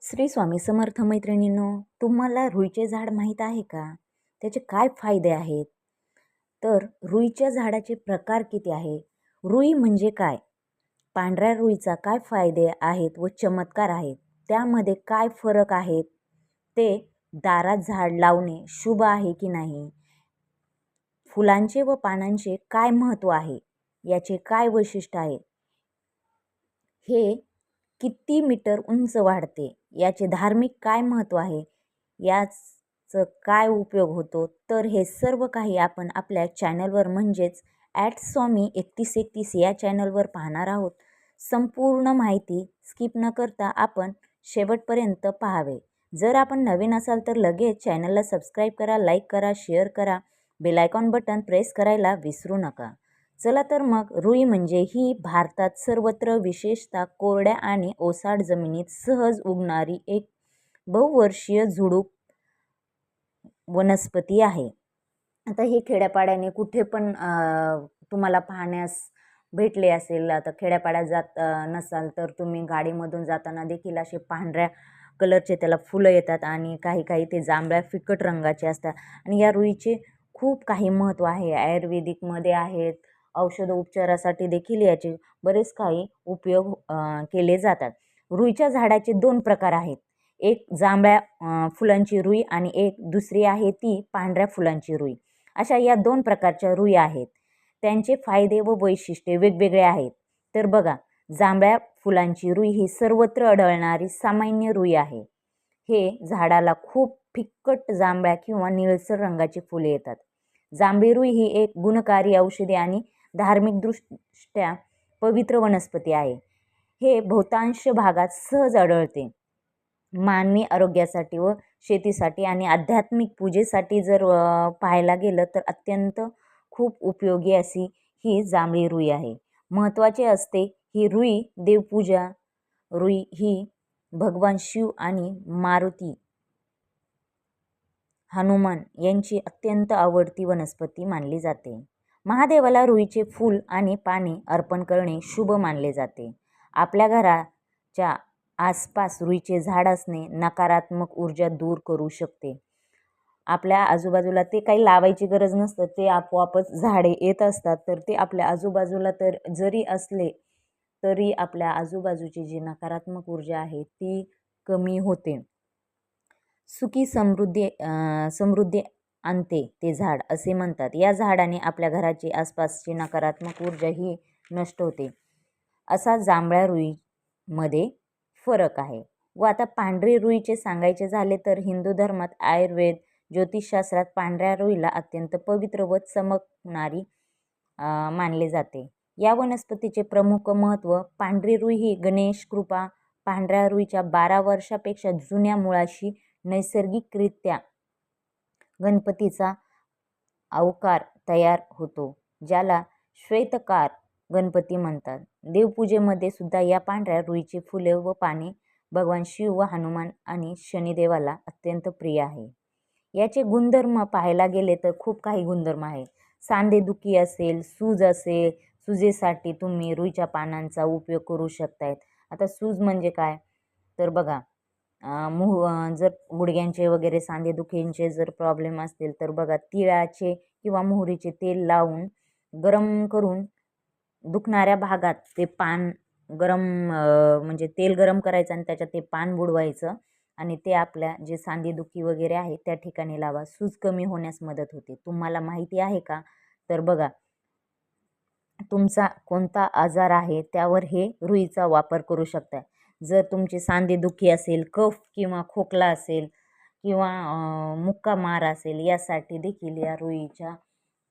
श्री स्वामी समर्थ मैत्रिणींनो, तुम्हाला रुईचे झाड माहीत आहे का? त्याचे काय फायदे आहेत? तर रुईच्या झाडाचे प्रकार किती आहे? रुई म्हणजे काय? पांढऱ्या रुईचा काय फायदे आहेत व चमत्कार आहेत? त्यामध्ये काय फरक आहेत? ते दारात झाड लावणे शुभ आहे की नाही? फुलांचे व पानांचे काय महत्त्व आहे? याचे काय वैशिष्ट्य आहे? हे किती मीटर उंच वाढते? याचे धार्मिक काय महत्त्व आहे? याचं काय उपयोग होतो? तर हे सर्व काही आपण आपल्या चॅनलवर म्हणजेच स्वामी 3131 या चॅनलवर पाहणार आहोत. संपूर्ण माहिती स्किप न करता आपण शेवटपर्यंत पाहावे. जर आपण नवीन असाल तर लगेच चॅनलला सबस्क्राईब करा, लाईक करा, शेअर करा, बेल आयकॉन बटन प्रेस करायला विसरू नका. चला तर मग रुई म्हणजे ही भारतात सर्वत्र विशेषतः कोरड्या आणि ओसाड जमिनीत सहज उगणारी एक बहुवर्षीय झुडूप वनस्पती आहे. आता हे खेड्यापाड्याने कुठे पण तुम्हाला पाहण्यास भेटले असेल. आता खेड्यापाड्यात जात नसाल तर तुम्ही गाडीमधून जाताना देखील असे पांढऱ्या कलरचे त्याला फुलं येतात आणि काही काही ते जांभळ्या फिकट रंगाचे असतात. आणि या रुईचे खूप काही महत्त्व आहे. आयुर्वेदिकमध्ये आहेत, औषध उपचारासाठी देखील याचे बरेच काही उपयोग केले जातात. रुईच्या झाडाचे 2 प्रकार आहेत. एक जांभळ्या फुलांची रुई आणि एक दुसरी आहे ती पांढऱ्या फुलांची रुई. अशा या 2 प्रकारच्या रुई आहेत. त्यांचे फायदे व वैशिष्ट्ये वेगवेगळे आहेत. तर बघा, जांभळ्या फुलांची रुई ही सर्वत्र आढळणारी सामान्य रुई आहे. हे झाडाला खूप फिक्कट जांभळ्या किंवा निळसर रंगाची फुले येतात. जांभळी रुई ही एक गुणकारी औषधी आणि धार्मिकदृष्ट्या पवित्र वनस्पती आहे. हे बहुतांश भागात सहज आढळते. मानवी आरोग्यासाठी व शेतीसाठी आणि आध्यात्मिक पूजेसाठी जर पाहायला गेलं तर अत्यंत खूप उपयोगी अशी ही जांभळी रुई आहे. महत्त्वाचे असते ही रुई देवपूजा. रुई ही भगवान शिव आणि मारुती, हनुमान यांची अत्यंत आवडती वनस्पती मानली जाते. महादेवाला रुईचे फूल आणि पाने अर्पण करणे शुभ मानले जाते. आपल्या घराच्या आसपास रुईचे झाड असणे नकारात्मक ऊर्जा दूर करू शकते. आपल्या आजूबाजूला ते काही लावायची गरज नसतं, ते आपोआपच झाडे येत असतात. तर ते आपल्या आजूबाजूला तर जरी असले तरी आपल्या आजूबाजूची जी नकारात्मक ऊर्जा आहे ती कमी होते. सुखी समृद्धी आणते ते झाड असे म्हणतात. या झाडाने आपल्या घराची आसपासची नकारात्मक ऊर्जा ही नष्ट होते. असा जांभळ्या रुईमध्ये फरक आहे. व आता पांढरी रुईचे सांगायचे झाले तर हिंदू धर्मात, आयुर्वेद, ज्योतिषशास्त्रात पांढऱ्या रुईला अत्यंत पवित्र व चमकणारी मानले जाते. या वनस्पतीचे प्रमुख महत्त्व. पांढरी रुई ही गणेश कृपा. पांढऱ्या रुईच्या 12 वर्षापेक्षा जुन्या मुळाशी नैसर्गिकरित्या गणपतीचा अवकार तयार होतो, ज्याला श्वेतकार गणपती म्हणतात. देवपूजेमध्ये सुद्धा या पांढऱ्या रुईची फुले व पाने भगवान शिव व हनुमान आणि शनिदेवाला अत्यंत प्रिय आहे. याचे गुणधर्म पाहायला गेले तर खूप काही गुणधर्म आहेत. सांधेदुखी असेल, सूज असेल, सुजेसाठी तुम्ही रुईच्या पानांचा उपयोग करू शकतायत. आता सूज म्हणजे काय? तर बघा, जर गुडघ्यांचे वगैरे सांधेदुखींचे जर प्रॉब्लेम असतील तर बघा, तिळाचे किंवा मोहरीचे तेल लावून गरम करून दुखणाऱ्या भागात ते पान गरम म्हणजे तेल गरम करायचं आणि त्याच्यात ते पान बुडवायचं आणि ते आपल्या जे सांधेदुखी वगैरे आहे त्या ठिकाणी लावा. सूज कमी होण्यास मदत होते. तुम्हाला माहिती आहे का? तर बघा, तुमचा कोणता आजार आहे त्यावर हे रुईचा वापर करू शकता. जर तुमची सांधेदुखी असेल, कफ किंवा खोकला असेल किंवा मुक्का मार असेल, यासाठी देखील या रुईच्या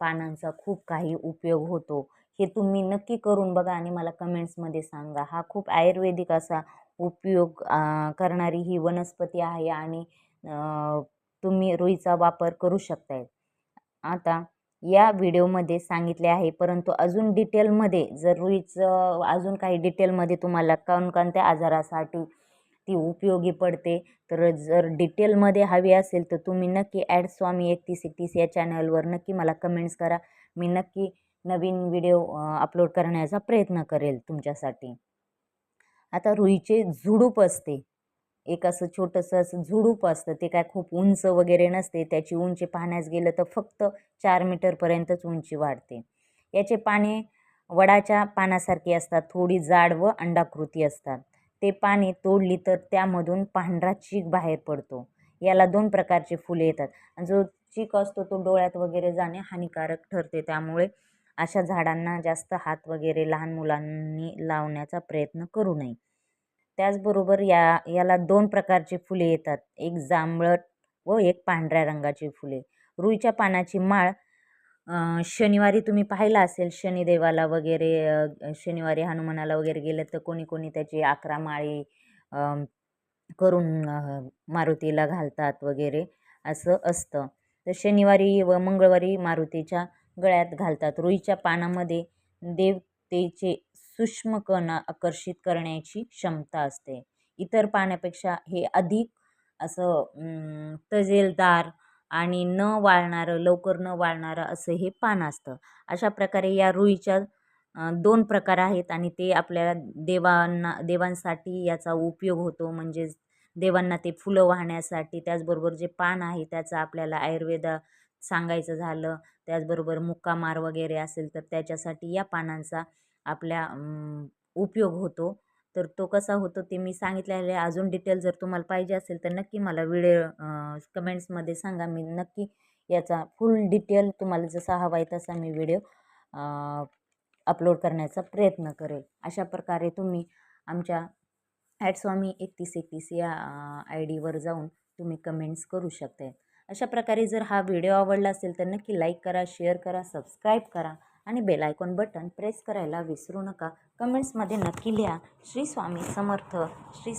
पानांचा खूप काही उपयोग होतो. हे तुम्ही नक्की करून बघा आणि मला कमेंट्समध्ये सांगा. हा खूप आयुर्वेदिक असा उपयोग करणारी ही वनस्पती आहे आणि तुम्ही रुईचा वापर करू शकताय. आता या व्हिडिओमध्ये सांगितले आहे, परंतु अजून डिटेलमध्ये जर रुईचं अजून काही डिटेलमध्ये तुम्हाला कोणकोणत्या आजारासाठी ती उपयोगी पडते तर जर डिटेलमध्ये हवी असेल तर तुम्ही नक्की स्वामी 3131 या चॅनलवर नक्की मला कमेंट्स करा. मी नक्की नवीन व्हिडिओ अपलोड करण्याचा प्रयत्न करेल तुमच्यासाठी. आता रुईचे झुडूप असते. एक असं छोटंसं असं झुडूप असतं, ते काय खूप उंच वगैरे नसते. त्याची उंची पाहण्यास गेलं तर फक्त 4 मीटरपर्यंतच उंची वाढते. याचे पाने वडाच्या पानासारखी असतात, थोडी जाड व अंडाकृती असतात. ते पाने तोडली तर त्यामधून पांढरा चीक बाहेर पडतो. याला 2 प्रकारचे फुले येतात. आणि जो चीक असतो तो डोळ्यात वगैरे जाणे हानिकारक ठरते. त्यामुळे अशा झाडांना जास्त हात वगैरे लहान मुलांनी लावण्याचा प्रयत्न करू नये. त्याचबरोबर याला 2 प्रकारची फुले येतात. एक जांभळट व एक पांढऱ्या रंगाची फुले. रुईच्या पानाची माळ शनिवारी तुम्ही पाहिला असेल, शनिदेवाला वगैरे शनिवारी हनुमानाला वगैरे गेलं तर कोणी कोणी त्याची 11 माळी करून मारुतीला घालतात वगैरे असं असतं. तर शनिवारी व मंगळवारी मारुतीच्या गळ्यात घालतात. रुईच्या पानामध्ये देवतेचे सूक्ष्म कण आकर्षित करण्याची क्षमता असते. इतर पाण्यापेक्षा हे अधिक असं तजेलदार आणि न वाळणारं, लवकर न वाळणारं असं हे पान असतं. अशा प्रकारे या रुईच्या 2 प्रकार आहेत आणि ते आपल्याला देवांसाठी याचा उपयोग होतो. म्हणजेच देवांना ते फुलं वाहण्यासाठी. त्याचबरोबर जे पान आहे त्याचा आपल्याला आयुर्वेदात सांगायचं झालं, त्याचबरोबर मुक्कामार वगैरे असेल तर त्याच्यासाठी या पानांचा आपल्या उपयोग होतो. तर तो कसा होतो ते मी सांगितलेलं आहे. अजून डिटेल जर तुम्हाला पाहिजे असेल तर नक्की मला व्हिडिओ कमेंट्समध्ये सांगा. मी नक्की याचा फुल डिटेल तुम्हाला जसा हवा आहे तसा मी व्हिडिओ अपलोड करण्याचा प्रयत्न करेल. अशा प्रकारे तुम्ही आमच्या @स्वामी3131 या ID वर जाऊन तुम्ही कमेंट्स करू शकता. अशा प्रकारे जर हा व्हिडिओ आवडला असेल तर नक्की लाईक करा, शेअर करा, सबस्क्राईब करा आणि बेल आयकॉन बटन प्रेस करायला विसरू नका. कमेंट्समध्ये नक्की लिहा. श्री स्वामी समर्थ. श्री